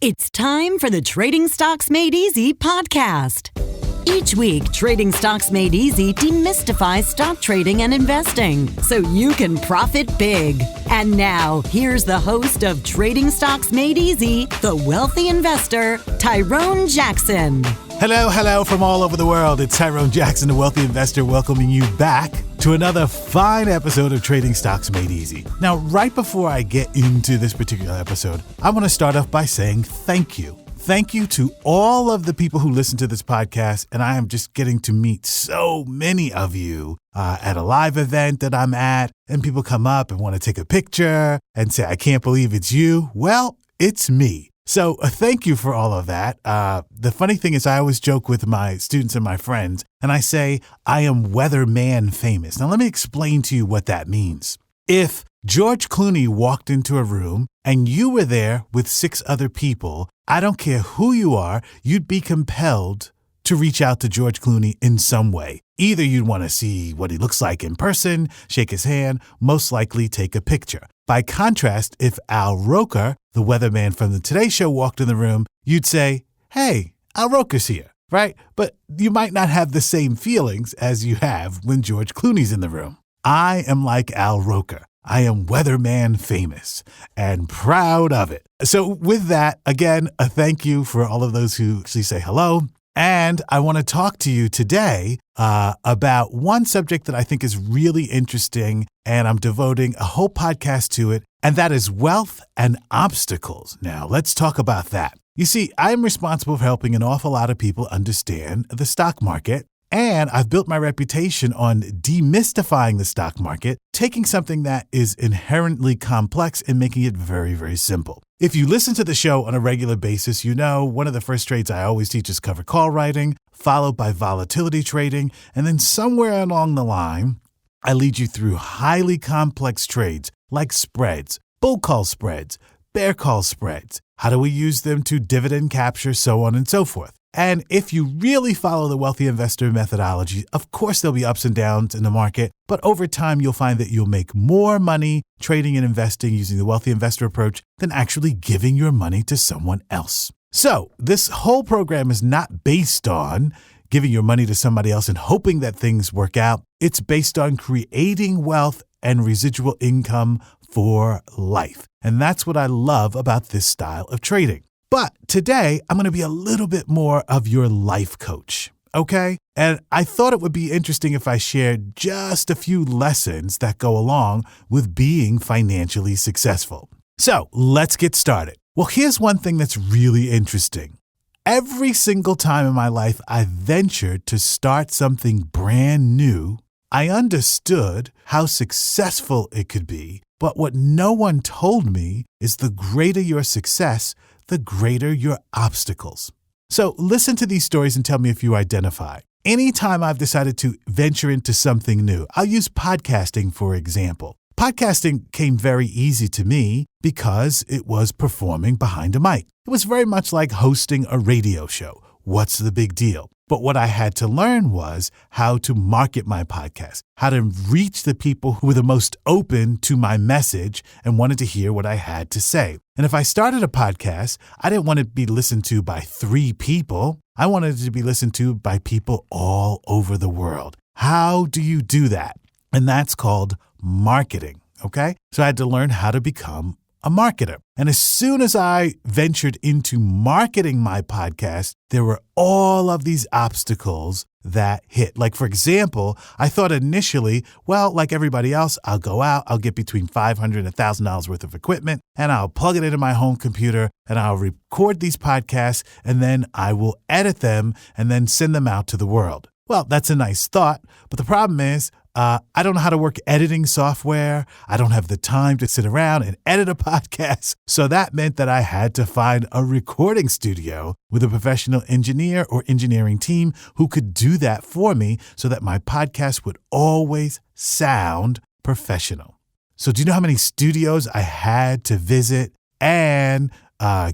It's time for the Trading Stocks Made Easy podcast. Each week, Trading Stocks Made Easy demystifies stock trading and investing so you can profit big. And now, here's the host of Trading Stocks Made Easy, the wealthy investor, Tyrone Jackson. Hello from all over the world. It's Tyrone Jackson, the wealthy investor, welcoming you back to another fine episode of Trading Stocks Made Easy. Now, right before I get into this particular episode, I want to start off by saying thank you. Thank you to all of the people who listen to this podcast, and I am just getting to meet so many of you at a live event that I'm at, and people come up and want to take a picture and say, I can't believe it's you. Well, it's me. So thank you for all of that. The funny thing is I always joke with my students and my friends, and I say I am weatherman famous. Now, let me explain to you what that means. If George Clooney walked into a room and you were there with 6 other people, I don't care who you are, you'd be compelled to reach out to George Clooney in some way. Either you'd want to see what he looks like in person, shake his hand, most likely take a picture. By contrast, if Al Roker, the weatherman from the Today Show, walked in the room, you'd say, hey, Al Roker's here, right? But you might not have the same feelings as you have when George Clooney's in the room. I am like Al Roker. I am weatherman famous and proud of it. So with that, again, a thank you for all of those who actually say hello. And I want to talk to you today about one subject that I think is really interesting, and I'm devoting a whole podcast to it, and that is wealth and obstacles. Now, let's talk about that. You see, I'm responsible for helping an awful lot of people understand the stock market, and I've built my reputation on demystifying the stock market, taking something that is inherently complex and making it very, very simple. If you listen to the show on a regular basis, you know one of the first trades I always teach is covered call writing, followed by volatility trading, and then somewhere along the line, I lead you through highly complex trades like spreads, bull call spreads, bear call spreads. How do we use them to dividend capture, so on and so forth. And if you really follow the wealthy investor methodology, of course there'll be ups and downs in the market, but over time you'll find that you'll make more money trading and investing using the wealthy investor approach than actually giving your money to someone else. So this whole program is not based on giving your money to somebody else and hoping that things work out. It's based on creating wealth and residual income for life. And that's what I love about this style of trading. But today, I'm going to be a little bit more of your life coach, okay? And I thought it would be interesting if I shared just a few lessons that go along with being financially successful. So let's get started. Well, here's one thing that's really interesting. Every single time in my life I ventured to start something brand new, I understood how successful it could be. But what no one told me is the greater your success, the greater your obstacles. So listen to these stories and tell me if you identify. Anytime I've decided to venture into something new, I'll use podcasting, for example. Podcasting came very easy to me because it was performing behind a mic. It was very much like hosting a radio show. What's the big deal? But what I had to learn was how to market my podcast, how to reach the people who were the most open to my message and wanted to hear what I had to say. And if I started a podcast, I didn't want it to be listened to by 3 people. I wanted it to be listened to by people all over the world. How do you do that? And that's called marketing, okay? So I had to learn how to become a marketer. And as soon as I ventured into marketing my podcast, there were all of these obstacles that hit. Like, for example, I thought initially, well, like everybody else, I'll go out, I'll get between $500 and $1,000 worth of equipment, and I'll plug it into my home computer, and I'll record these podcasts, and then I will edit them and then send them out to the world. Well, that's a nice thought, but the problem is, I don't know how to work editing software. I don't have the time to sit around and edit a podcast. So that meant that I had to find a recording studio with a professional engineer or engineering team who could do that for me so that my podcast would always sound professional. So do you know how many studios I had to visit and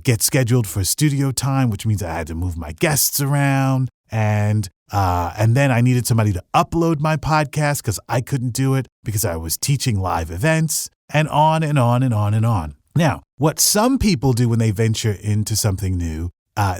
get scheduled for studio time, which means I had to move my guests around and then I needed somebody to upload my podcast because I couldn't do it because I was teaching live events and on and on and on and on. Now, what some people do when they venture into something new,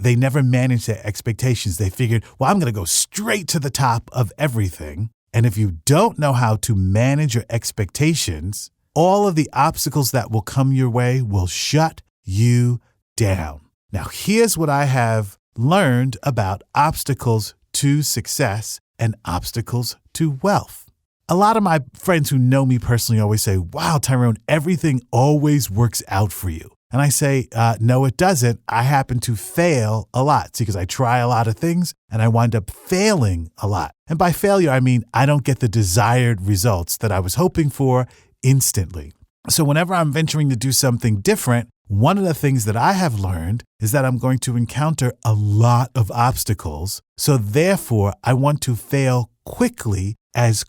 they never manage their expectations. They figured, well, I'm going to go straight to the top of everything. And if you don't know how to manage your expectations, all of the obstacles that will come your way will shut you down. Now, here's what I have learned about obstacles to success and obstacles to wealth. A lot of my friends who know me personally always say, wow, Tyrone, everything always works out for you. And I say, no, it doesn't. I happen to fail a lot. See, because I try a lot of things and I wind up failing a lot. And by failure, I mean I don't get the desired results that I was hoping for instantly. So whenever I'm venturing to do something different, one of the things that I have learned is that I'm going to encounter a lot of obstacles. So therefore, I want to fail quickly as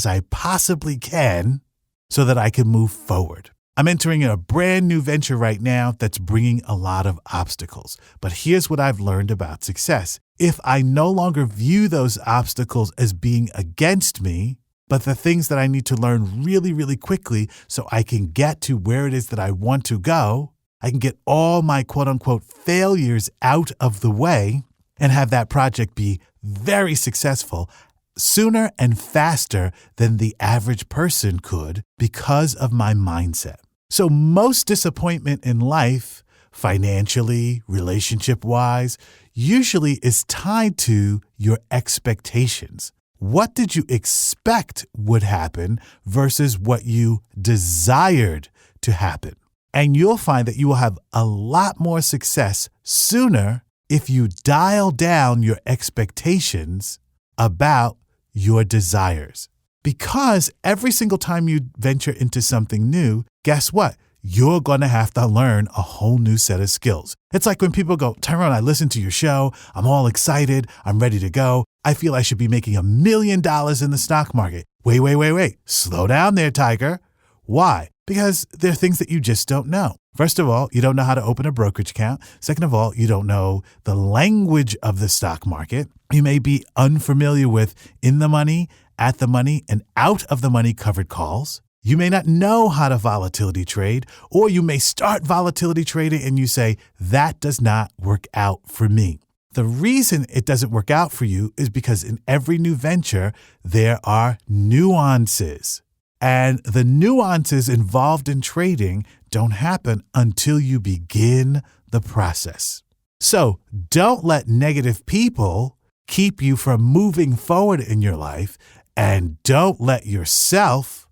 I possibly can so that I can move forward. I'm entering a brand new venture right now that's bringing a lot of obstacles. But here's what I've learned about success. If I no longer view those obstacles as being against me, but the things that I need to learn really, really quickly so I can get to where it is that I want to go, I can get all my quote unquote failures out of the way and have that project be very successful sooner and faster than the average person could because of my mindset. So most disappointment in life, financially, relationship-wise, usually is tied to your expectations. What did you expect would happen versus what you desired to happen? And you'll find that you will have a lot more success sooner if you dial down your expectations about your desires. Because every single time you venture into something new, guess what? You're going to have to learn a whole new set of skills. It's like when people go, Tyrone, I listened to your show. I'm all excited. I'm ready to go. I feel I should be making $1 million in the stock market. Wait. Slow down there, Tiger. Why? Because there are things that you just don't know. First of all, you don't know how to open a brokerage account. Second of all, you don't know the language of the stock market. You may be unfamiliar with in the money, at the money, and out of the money covered calls. You may not know how to volatility trade, or you may start volatility trading and you say, that does not work out for me. The reason it doesn't work out for you is because in every new venture, there are nuances. And the nuances involved in trading don't happen until you begin the process. So don't let negative people keep you from moving forward in your life, and don't let yourself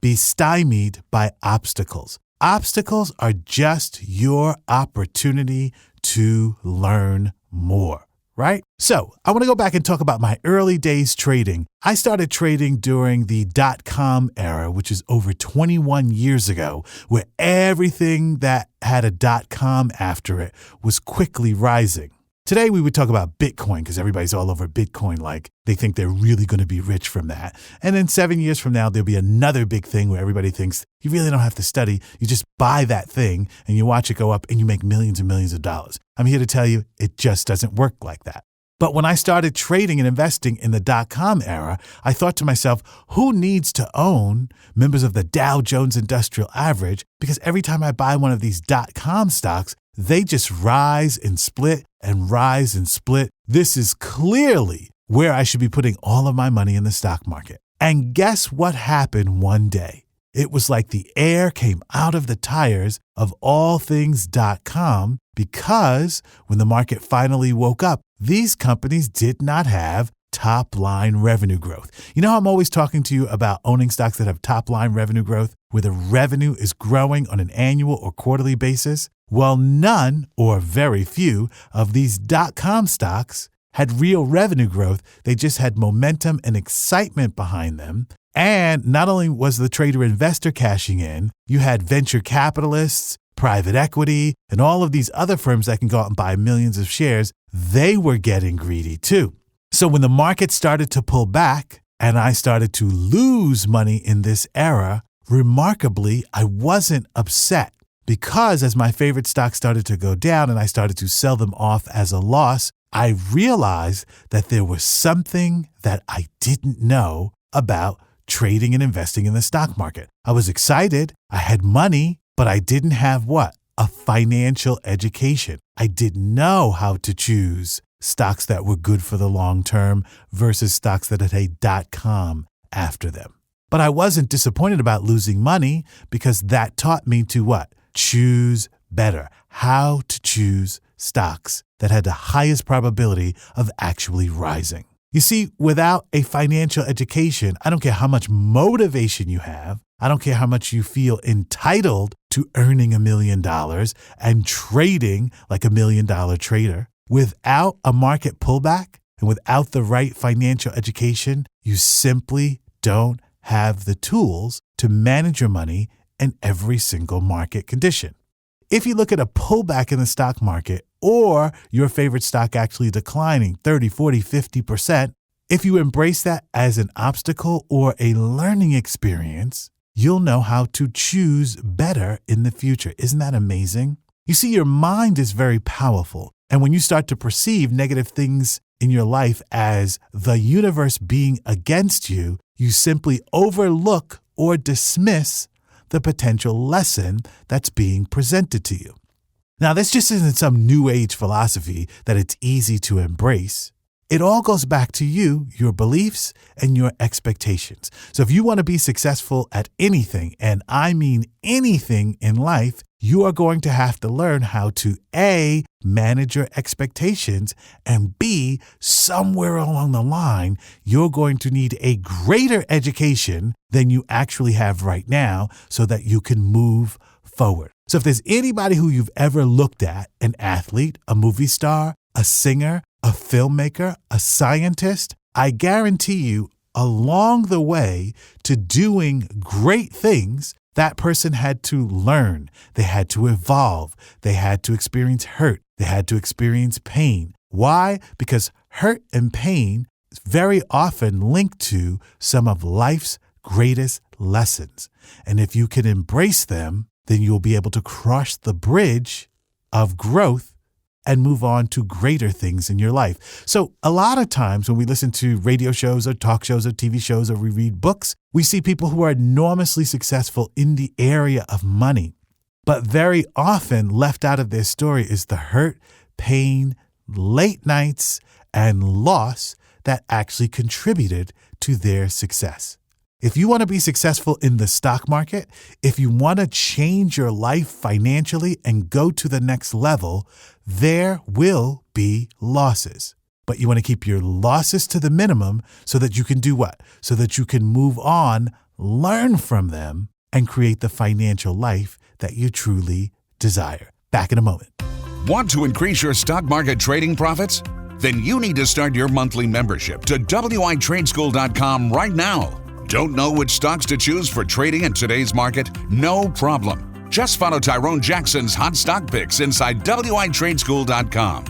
be stymied by obstacles. Obstacles are just your opportunity to learn more, right? So I want to go back and talk about my early days trading. I started trading during the .com era, which is over 21 years ago, where everything that had a .com after it was quickly rising. Today, we would talk about Bitcoin because everybody's all over Bitcoin like they think they're really going to be rich from that. And then 7 years from now, there'll be another big thing where everybody thinks you really don't have to study. You just buy that thing and you watch it go up and you make millions and millions of dollars. I'm here to tell you it just doesn't work like that. But when I started trading and investing in the .com era, I thought to myself, who needs to own members of the Dow Jones Industrial Average? Because every time I buy one of these .com stocks, they just rise and split and rise and split. This is clearly where I should be putting all of my money in the stock market. And guess what happened one day? It was like the air came out of the tires of all things .com because when the market finally woke up, these companies did not have top-line revenue growth. You know how I'm always talking to you about owning stocks that have top-line revenue growth, where the revenue is growing on an annual or quarterly basis? Well, none or very few of these .com stocks had real revenue growth. They just had momentum and excitement behind them. And not only was the trader investor cashing in, you had venture capitalists, private equity, and all of these other firms that can go out and buy millions of shares. They were getting greedy too. So when the market started to pull back and I started to lose money in this era, remarkably, I wasn't upset. Because as my favorite stocks started to go down and I started to sell them off as a loss, I realized that there was something that I didn't know about trading and investing in the stock market. I was excited. I had money. But I didn't have what? A financial education. I didn't know how to choose stocks that were good for the long term versus stocks that had a .com after them. But I wasn't disappointed about losing money because that taught me to what? Choose better. How to choose stocks that had the highest probability of actually rising. You see, without a financial education, I don't care how much motivation you have. I don't care how much you feel entitled to earning $1 million and trading like $1 million trader. Without a market pullback and without the right financial education, you simply don't have the tools to manage your money in every single market condition. If you look at a pullback in the stock market or your favorite stock actually declining 30, 40, 50%, if you embrace that as an obstacle or a learning experience, you'll know how to choose better in the future. Isn't that amazing? You see, your mind is very powerful. And when you start to perceive negative things in your life as the universe being against you, you simply overlook or dismiss the potential lesson that's being presented to you. Now, this just isn't some new age philosophy that it's easy to embrace. It all goes back to you, your beliefs, and your expectations. So if you want to be successful at anything, and I mean anything in life, you are going to have to learn how to A, manage your expectations, and B, somewhere along the line, you're going to need a greater education than you actually have right now so that you can move forward. So if there's anybody who you've ever looked at, an athlete, a movie star, a singer, a filmmaker, a scientist, I guarantee you along the way to doing great things, that person had to learn, they had to evolve, they had to experience hurt, they had to experience pain. Why? Because hurt and pain is very often linked to some of life's greatest lessons. And if you can embrace them, then you'll be able to cross the bridge of growth and move on to greater things in your life. So a lot of times when we listen to radio shows or talk shows or TV shows or we read books, we see people who are enormously successful in the area of money. But very often left out of their story is the hurt, pain, late nights, and loss that actually contributed to their success. If you want to be successful in the stock market, if you want to change your life financially and go to the next level, there will be losses. But you want to keep your losses to the minimum so that you can do what? So that you can move on, learn from them, and create the financial life that you truly desire. Back in a moment. Want to increase your stock market trading profits? Then you need to start your monthly membership to WITradeschool.com right now. Don't know which stocks to choose for trading in today's market? No problem. Just follow Tyrone Jackson's hot stock picks inside WITradeschool.com.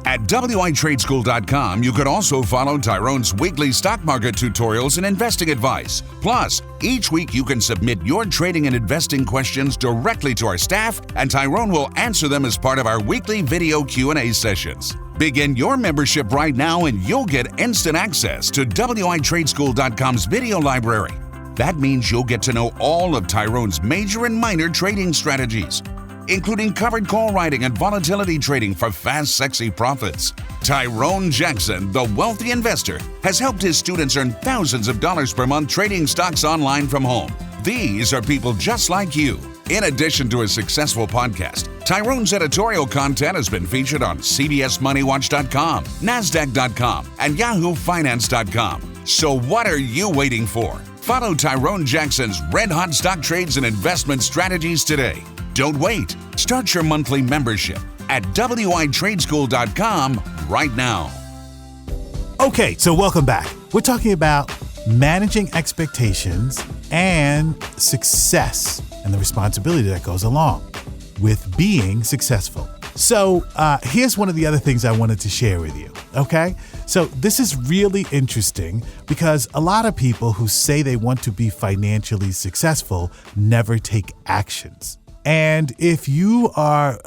At WITradeschool.com, you can also follow Tyrone's weekly stock market tutorials and investing advice. Plus, each week you can submit your trading and investing questions directly to our staff, and Tyrone will answer them as part of our weekly video Q&A sessions. Begin your membership right now and you'll get instant access to WITradeschool.com's video library. That means you'll get to know all of Tyrone's major and minor trading strategies, including covered call writing and volatility trading for fast, sexy profits. Tyrone Jackson, the wealthy investor, has helped his students earn thousands of dollars per month trading stocks online from home. These are people just like you. In addition to his successful podcast, Tyrone's editorial content has been featured on CBSMoneyWatch.com, NASDAQ.com, and YahooFinance.com. So what are you waiting for? Follow Tyrone Jackson's red-hot stock trades and investment strategies today. Don't wait. Start your monthly membership at WITradeschool.com right now. Okay, so welcome back. We're talking about managing expectations and success and the responsibility that goes along with being successful. So here's one of the other things I wanted to share with you, okay? So this is really interesting because a lot of people who say they want to be financially successful never take actions. And if you are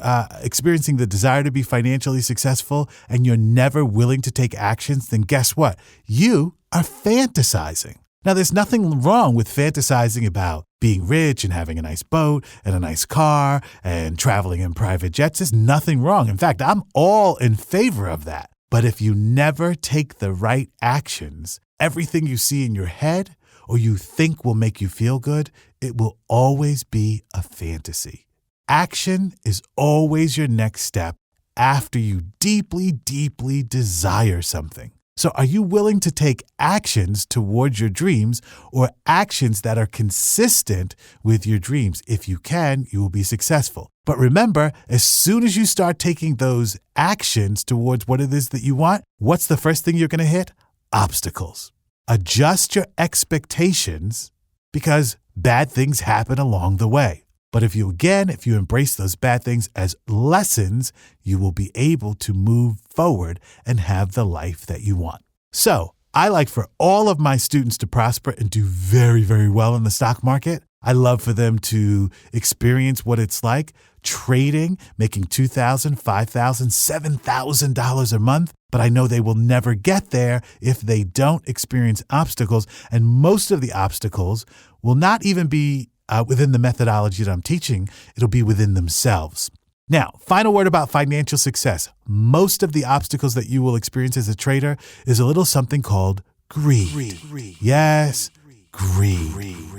experiencing the desire to be financially successful and you're never willing to take actions, then guess what? You are fantasizing. Now, there's nothing wrong with fantasizing about being rich and having a nice boat and a nice car and traveling in private jets. There's nothing wrong. In fact, I'm all in favor of that. But if you never take the right actions, everything you see in your head or you think will make you feel good, it will always be a fantasy. Action is always your next step after you deeply, deeply desire something. So are you willing to take actions towards your dreams or actions that are consistent with your dreams? If you can, you will be successful. But remember, as soon as you start taking those actions towards what it is that you want, what's the first thing you're going to hit? Obstacles. Adjust your expectations because bad things happen along the way. But if you embrace those bad things as lessons, you will be able to move forward and have the life that you want. So I like for all of my students to prosper and do very, very well in the stock market. I love for them to experience what it's like trading, making $2,000, $5,000, $7,000 a month. But I know they will never get there if they don't experience obstacles. And most of the obstacles will not even be within the methodology that I'm teaching. It'll be within themselves. Now, final word about financial success. Most of the obstacles that you will experience as a trader is a little something called greed. Yes, greed.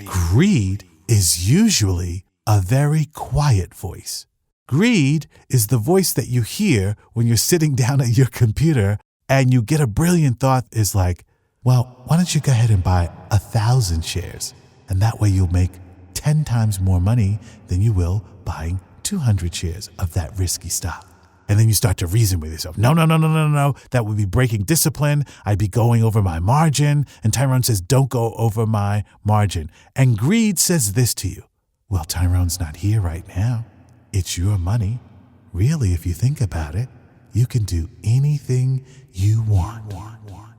Greed is usually a very quiet voice. Greed is the voice that you hear when you're sitting down at your computer and you get a brilliant thought is like, well, why don't you go ahead and buy 1,000 shares? And that way you'll make 10 times more money than you will buying 200 shares of that risky stock. And then you start to reason with yourself. No. That would be breaking discipline. I'd be going over my margin. And Tyrone says, don't go over my margin. And greed says this to you. Well, Tyrone's not here right now. It's your money. Really, if you think about it, you can do anything you want.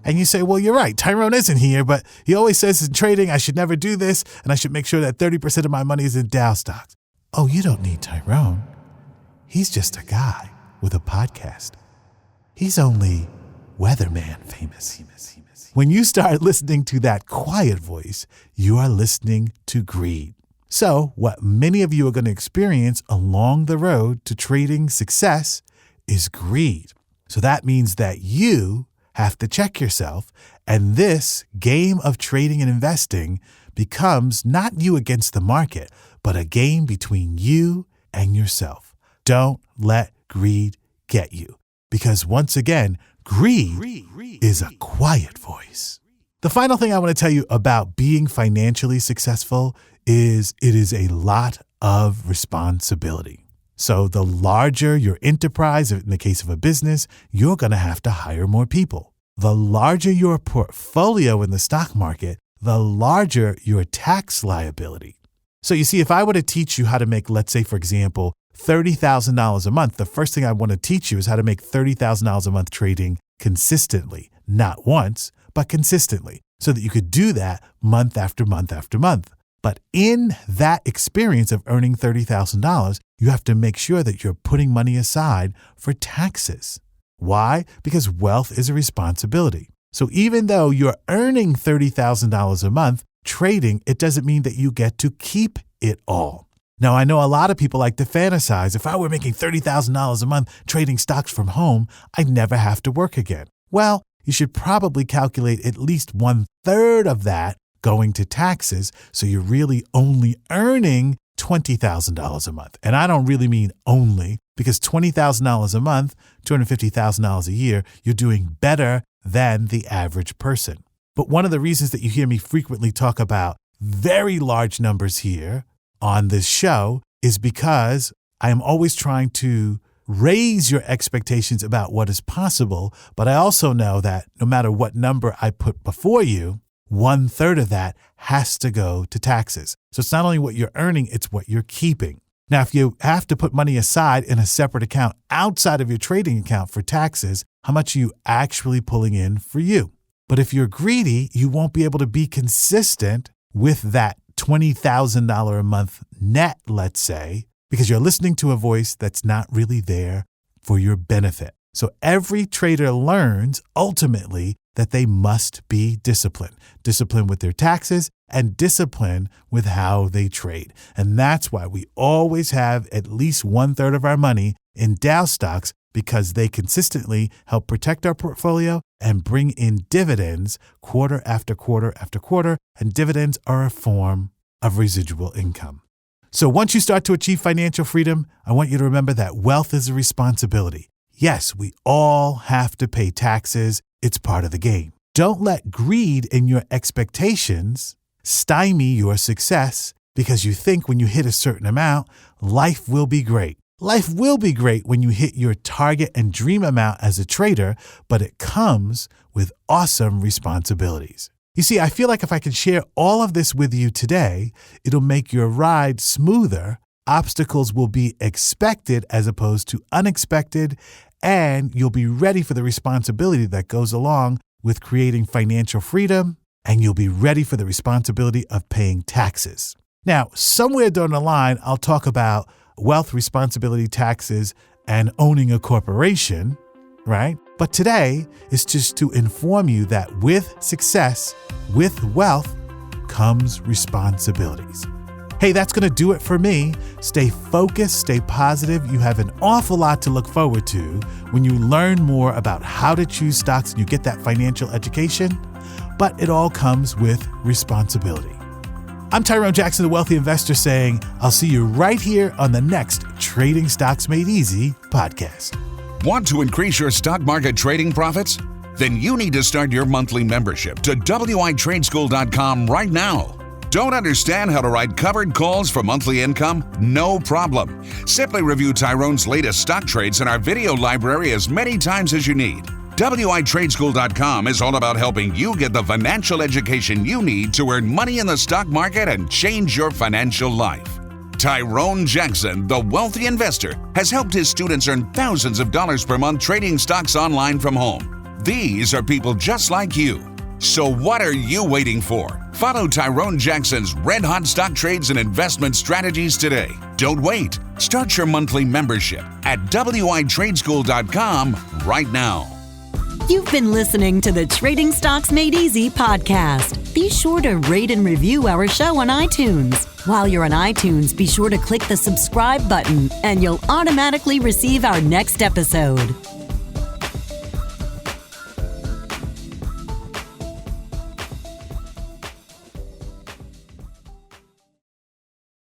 And you say, well, you're right. Tyrone isn't here, but he always says in trading, I should never do this, and I should make sure that 30% of my money is in Dow stocks. Oh, you don't need Tyrone. He's just a guy with a podcast. He's only weatherman famous. When you start listening to that quiet voice, you are listening to greed. So what many of you are going to experience along the road to trading success is greed. So that means that you have to check yourself, and this game of trading and investing becomes not you against the market, but a game between you and yourself. Don't let greed get you, because once again, greed is a quiet voice. The final thing I want to tell you about being financially successful is it is a lot of responsibility. So the larger your enterprise, in the case of a business, you're going to have to hire more people. The larger your portfolio in the stock market, the larger your tax liability. So you see, if I were to teach you how to make, let's say, for example, $30,000 a month, the first thing I want to teach you is how to make $30,000 a month trading consistently, not once, but consistently, so that you could do that month after month after month. But in that experience of earning $30,000, you have to make sure that you're putting money aside for taxes. Why? Because wealth is a responsibility. So even though you're earning $30,000 a month trading, it doesn't mean that you get to keep it all. Now, I know a lot of people like to fantasize. If I were making $30,000 a month trading stocks from home, I'd never have to work again. Well, you should probably calculate at least 1/3 of that going to taxes, so you're really only earning $20,000 a month. And I don't really mean only, because $20,000 a month, $250,000 a year, you're doing better than the average person. But one of the reasons that you hear me frequently talk about very large numbers here on this show is because I am always trying to raise your expectations about what is possible. But I also know that no matter what number I put before you, 1/3 of that has to go to taxes. So it's not only what you're earning, it's what you're keeping. Now, if you have to put money aside in a separate account outside of your trading account for taxes, how much are you actually pulling in for you? But if you're greedy, you won't be able to be consistent with that $20,000 a month net, let's say, because you're listening to a voice that's not really there for your benefit. So every trader learns ultimately that they must be disciplined. Disciplined with their taxes and disciplined with how they trade. And that's why we always have at least 1/3 of our money in Dow stocks, because they consistently help protect our portfolio and bring in dividends quarter after quarter after quarter. And dividends are a form of residual income. So once you start to achieve financial freedom, I want you to remember that wealth is a responsibility. Yes, we all have to pay taxes. It's part of the game. Don't let greed in your expectations stymie your success because you think when you hit a certain amount, life will be great. Life will be great when you hit your target and dream amount as a trader, but it comes with awesome responsibilities. You see, I feel like if I can share all of this with you today, it'll make your ride smoother. Obstacles will be expected as opposed to unexpected, and you'll be ready for the responsibility that goes along with creating financial freedom, and you'll be ready for the responsibility of paying taxes. Now, somewhere down the line, I'll talk about wealth, responsibility, taxes, and owning a corporation, right? But today is just to inform you that with success, with wealth, comes responsibilities. Hey, that's going to do it for me. Stay focused, stay positive. You have an awful lot to look forward to when you learn more about how to choose stocks and you get that financial education. But it all comes with responsibility. I'm Tyrone Jackson, the Wealthy Investor, saying I'll see you right here on the next Trading Stocks Made Easy podcast. Want to increase your stock market trading profits? Then you need to start your monthly membership to WITradeschool.com right now. Don't understand how to write covered calls for monthly income? No problem. Simply review Tyrone's latest stock trades in our video library as many times as you need. WITradeschool.com is all about helping you get the financial education you need to earn money in the stock market and change your financial life. Tyrone Jackson, the Wealthy Investor, has helped his students earn thousands of dollars per month trading stocks online from home. These are people just like you. So what are you waiting for? Follow Tyrone Jackson's red-hot stock trades and investment strategies today. Don't wait. Start your monthly membership at WITradeschool.com right now. You've been listening to the Trading Stocks Made Easy podcast. Be sure to rate and review our show on iTunes. While you're on iTunes, be sure to click the subscribe button and you'll automatically receive our next episode.